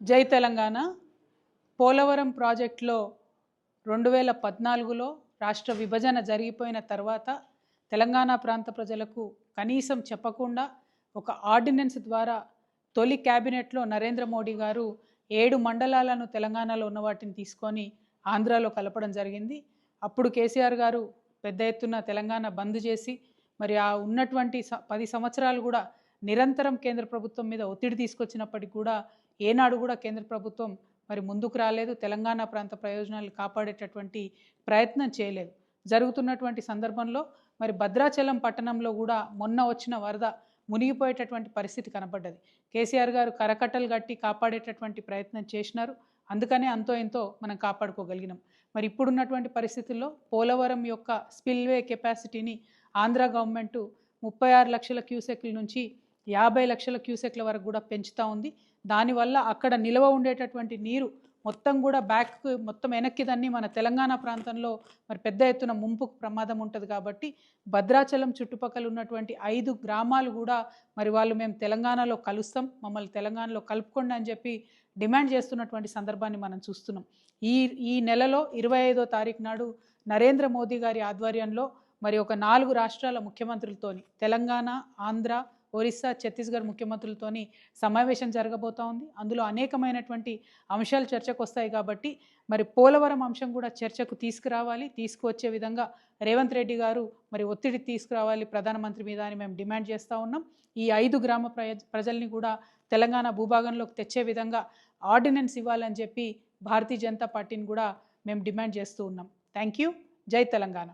జై తెలంగాణ. పోలవరం ప్రాజెక్టులో 2014లో రాష్ట్ర విభజన జరిగిపోయిన తర్వాత తెలంగాణ ప్రాంత ప్రజలకు కనీసం చెప్పకుండా ఒక ఆర్డినెన్స్ ద్వారా తొలి క్యాబినెట్లో నరేంద్ర మోడీ గారు 7 మండలాలను తెలంగాణలో ఉన్న వాటిని తీసుకొని ఆంధ్రాలో కలపడం జరిగింది. అప్పుడు కేసీఆర్ గారు పెద్ద ఎత్తున తెలంగాణ బంద్ చేసి మరి ఆ ఉన్నటువంటి 10 సంవత్సరాలు కూడా నిరంతరం కేంద్ర ప్రభుత్వం మీద ఒత్తిడి తీసుకొచ్చినప్పటికీ కూడా ఏనాడు కూడా కేంద్ర ప్రభుత్వం మరి ముందుకు రాలేదు, తెలంగాణ ప్రాంత ప్రయోజనాలు కాపాడేటటువంటి ప్రయత్నం చేయలేదు. జరుగుతున్నటువంటి సందర్భంలో మరి భద్రాచలం పట్టణంలో కూడా మొన్న వచ్చిన వరద మునిగిపోయేటటువంటి పరిస్థితి కనపడ్డది. కేసీఆర్ గారు కరకట్టలు కట్టి కాపాడేటటువంటి ప్రయత్నం చేసినారు, అందుకనే అంతో ఎంతో మనం కాపాడుకోగలిగినాం. మరి ఇప్పుడున్నటువంటి పరిస్థితుల్లో పోలవరం యొక్క స్పిల్వే కెపాసిటీని ఆంధ్ర గవర్నమెంటు 36 లక్షల క్యూసెక్ల నుంచి 50 లక్షల క్యూసెక్ల వరకు కూడా పెంచుతూ ఉంది. దానివల్ల అక్కడ నిల్వ ఉండేటటువంటి నీరు మొత్తం కూడా మొత్తం వెనక్కి దాన్ని మన తెలంగాణ ప్రాంతంలో మరి పెద్ద ఎత్తున ముంపుకు ప్రమాదం ఉంటుంది. కాబట్టి భద్రాచలం చుట్టుపక్కల ఉన్నటువంటి 5 గ్రామాలు కూడా మరి వాళ్ళు మేము తెలంగాణలో కలుస్తాం, మమ్మల్ని తెలంగాణలో కలుపుకోండి అని చెప్పి డిమాండ్ చేస్తున్నటువంటి సందర్భాన్ని మనం చూస్తున్నాం. ఈ నెలలో 25వ తారీఖు నాడు నరేంద్ర మోదీ గారి ఆధ్వర్యంలో మరి ఒక 4 రాష్ట్రాల ముఖ్యమంత్రులతోని తెలంగాణ, ఆంధ్ర, ఒరిస్సా, ఛత్తీస్గఢ్ ముఖ్యమంత్రులతోని సమావేశం జరగబోతూ ఉంది. అందులో అనేకమైనటువంటి అంశాలు చర్చకు వస్తాయి. కాబట్టి మరి పోలవరం అంశం కూడా చర్చకు తీసుకువచ్చే విధంగా రేవంత్ రెడ్డి గారు మరి ఒత్తిడి తీసుకురావాలి ప్రధానమంత్రి మీద అని మేము డిమాండ్ చేస్తూ ఉన్నాం. ఈ 5 గ్రామ ప్రజల్ని కూడా తెలంగాణ భూభాగంలోకి తెచ్చే విధంగా ఆర్డినెన్స్ ఇవ్వాలని చెప్పి భారతీయ జనతా పార్టీని కూడా మేము డిమాండ్ చేస్తూ ఉన్నాం. Thank you. జై తెలంగాణ.